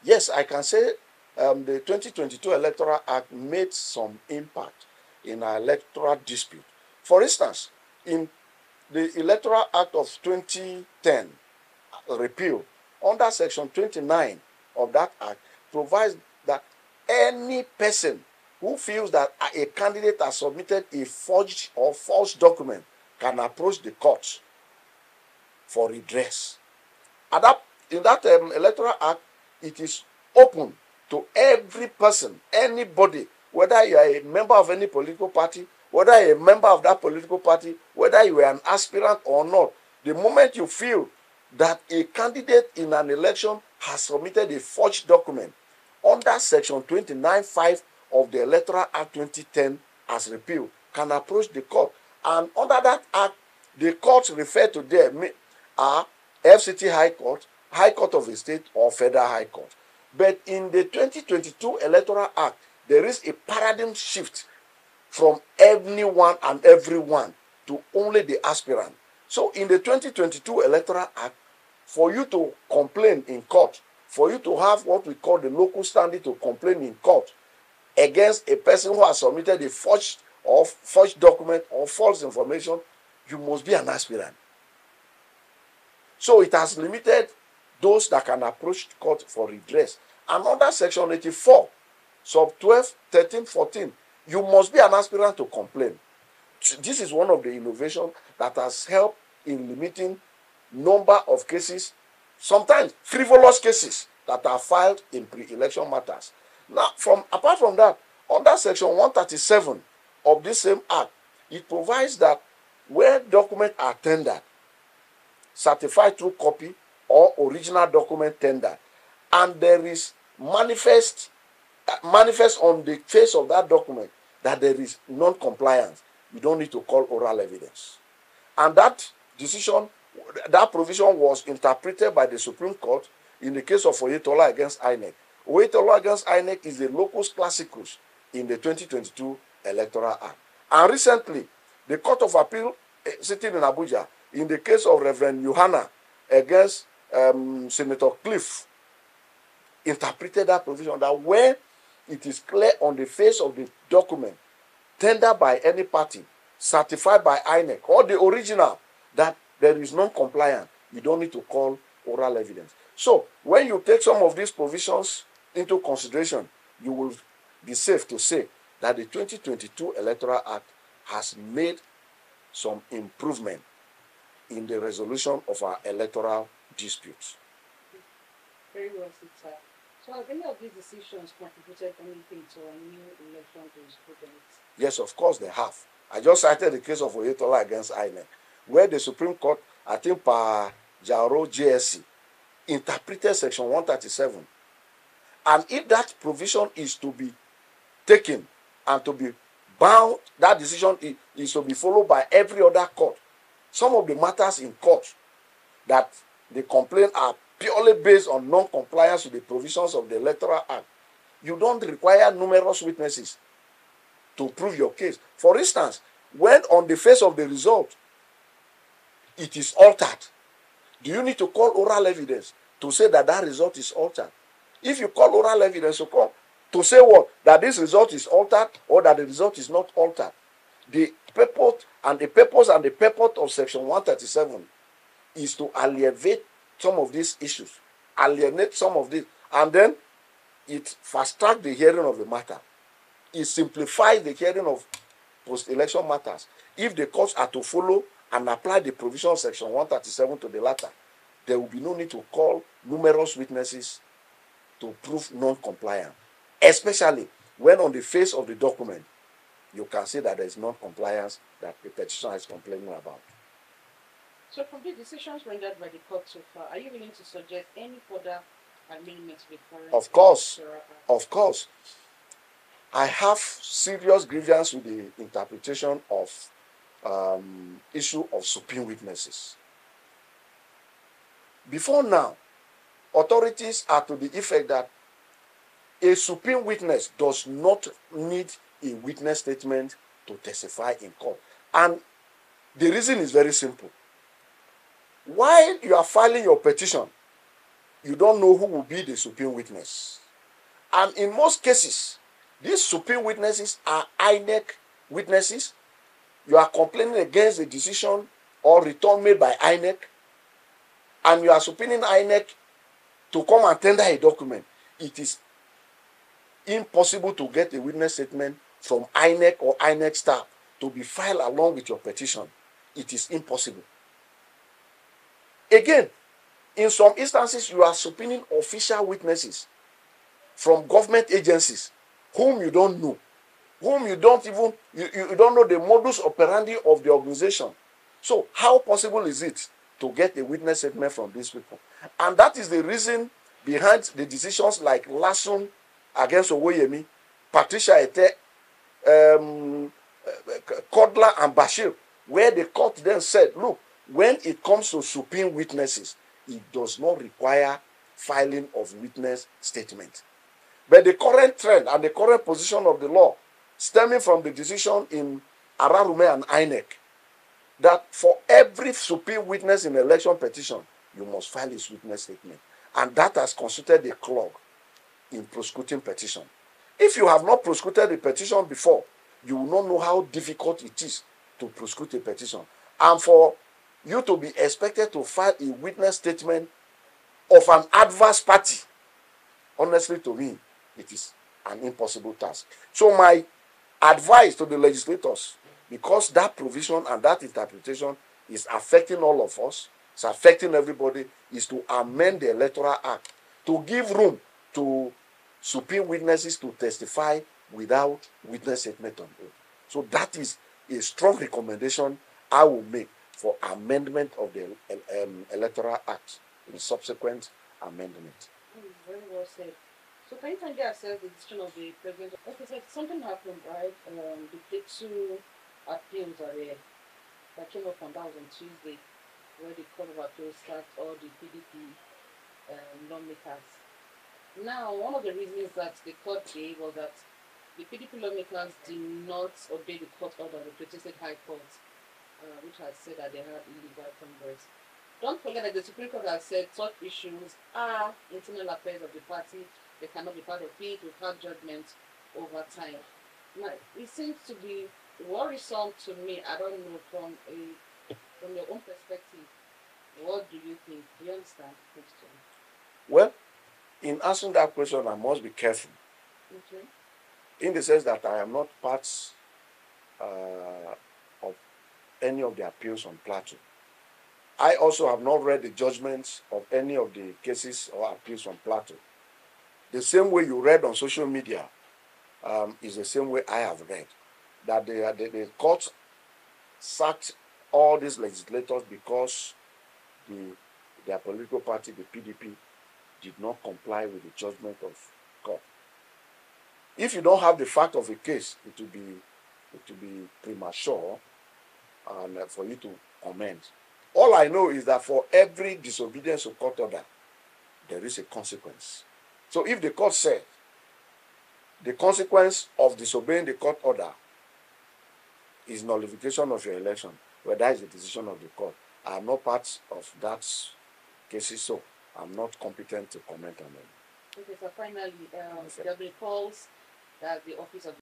Yes, I can say the 2022 Electoral Act made some impact in our electoral dispute. For instance, in the Electoral Act of 2010, repeal, under Section 29 of that Act, provides that any person who feels that a candidate has submitted a forged or false document can approach the courts for redress. And in that Electoral Act, it is open to every person, anybody, whether you are a member of any political party, whether you are a member of that political party, whether you are an aspirant or not. The moment you feel that a candidate in an election has submitted a forged document under Section 29(5) of the Electoral Act 2010 as repealed, can approach the court. And under that act, the courts referred to there are FCT High Court, High Court of the State, or Federal High Court. But in the 2022 Electoral Act, there is a paradigm shift from anyone and everyone to only the aspirant. So in the 2022 Electoral Act, for you to complain in court, for you to have what we call the local standing to complain in court against a person who has submitted a forged document or false information, you must be an aspirant. So it has limited those that can approach court for redress. And under Section 84, sub 12, 13, 14, you must be an aspirant to complain. This is one of the innovations that has helped in limiting number of cases, sometimes frivolous cases, that are filed in pre-election matters. Now, apart from that, under Section 137 of this same Act, it provides that where documents are tendered, certified true copy or original document tender, and there is manifest on the face of that document that there is non-compliance, you don't need to call oral evidence. And that decision, that provision was interpreted by the Supreme Court in the case of Oyetola against INEC. Oyetola against INEC is the locus classicus in the 2022 Electoral Act. And recently, the Court of Appeal sitting in Abuja, in the case of Reverend Yohana against Senator Cliff, interpreted that provision that when it is clear on the face of the document tendered by any party, certified by INEC, or the original, that there is non-compliance, you don't need to call oral evidence. So when you take some of these provisions into consideration, you will be safe to say that the 2022 Electoral Act has made some improvement in the resolution of our electoral disputes. Very well said, sir. So have any of these decisions contributed anything to a new election jurisprudence? Yes, of course they have. I just cited the case of Oyetola against INEC, where the Supreme Court, I think per Jaro JSC, interpreted Section 137. And if that provision is to be taken and to be bound, that decision is to be followed by every other court. Some of the matters in court that the complaint are purely based on non-compliance with the provisions of the Electoral Act. You don't require numerous witnesses to prove your case. For instance, when on the face of the result, it is altered, do you need to call oral evidence to say that that result is altered? If you call oral evidence, you call to say what? That this result is altered or that the result is not altered. The purpose and the purpose of Section 137 is to alleviate some of these issues, alienate some of this, and then it fast-track the hearing of the matter. It simplifies the hearing of post-election matters. If the courts are to follow and apply the provision of Section 137 to the latter, there will be no need to call numerous witnesses to prove non-compliance, especially when on the face of the document, you can see that there is non-compliance that the petitioner is complaining about. So from the decisions rendered by the court so far, are you willing to suggest any further amendments with current? Of course. Of course. I have serious grievance with the interpretation of issue of supreme witnesses. Before now, authorities are to the effect that a supreme witness does not need a witness statement to testify in court. And the reason is very simple. While you are filing your petition, you don't know who will be the supreme witness. And in most cases, these supreme witnesses are INEC witnesses. You are complaining against a decision or return made by INEC, and you are subpoenaing INEC to come and tender a document. It is impossible to get a witness statement from INEC or INEC staff to be filed along with your petition. It is impossible. Again, in some instances, you are subpoenaing official witnesses from government agencies whom you don't know, whom you don't even, you don't know the modus operandi of the organization. So how possible is it to get a witness statement from these people? And that is the reason behind the decisions like Lasun against Owoyemi, Patricia Ete, Kodla and Bashir, where the court then said, look, when it comes to supreme witnesses, it does not require filing of witness statement. But the current trend and the current position of the law, stemming from the decision in Ararume and INEC, that for every supreme witness in election petition, you must file his witness statement. And that has constituted a clog in prosecuting petition. If you have not prosecuted a petition before, you will not know how difficult it is to prosecute a petition. And for you to be expected to file a witness statement of an adverse party, honestly to me, it is an impossible task. So my advice to the legislators, because that provision and that interpretation is affecting all of us, it's affecting everybody, is to amend the Electoral Act to give room to supreme witnesses to testify without witness statement on oath. So that is a strong recommendation I will make for amendment of the Electoral Act in subsequent amendment. Very well said. So can you kindly assess the decision of the president? Okay, so something happened, right? The two appeals are there that came up on that was on Tuesday, where the Court of Appeals sacked all the PDP lawmakers. Now, one of the reasons that the court gave was that the PDP lawmakers did not obey the court order of the Plateau State High Court, which has said that they had illegal congress. Don't forget that the Supreme Court has said such issues are internal affairs of the party. They cannot be part of it. We've had judgments over time. Now, it seems to be worrisome to me. I don't know, from your own perspective, what do you think? Do you understand the question? Well, in answering that question, I must be careful. Okay. In the sense that I am not part of any of the appeals on Plateau. I also have not read the judgments of any of the cases or appeals on Plateau. The same way you read on social media is the same way I have read. That the court sacked all these legislators because their political party, the PDP, did not comply with the judgment of court. If you don't have the fact of a case, it will be premature and for you to comment. All I know is that for every disobedience to court order, there is a consequence. So if the court said the consequence of disobeying the court order is nullification of your election, well, that is the decision of the court. I am not part of that case, so I'm not competent to comment on them. Okay, so finally, there have been calls that the office of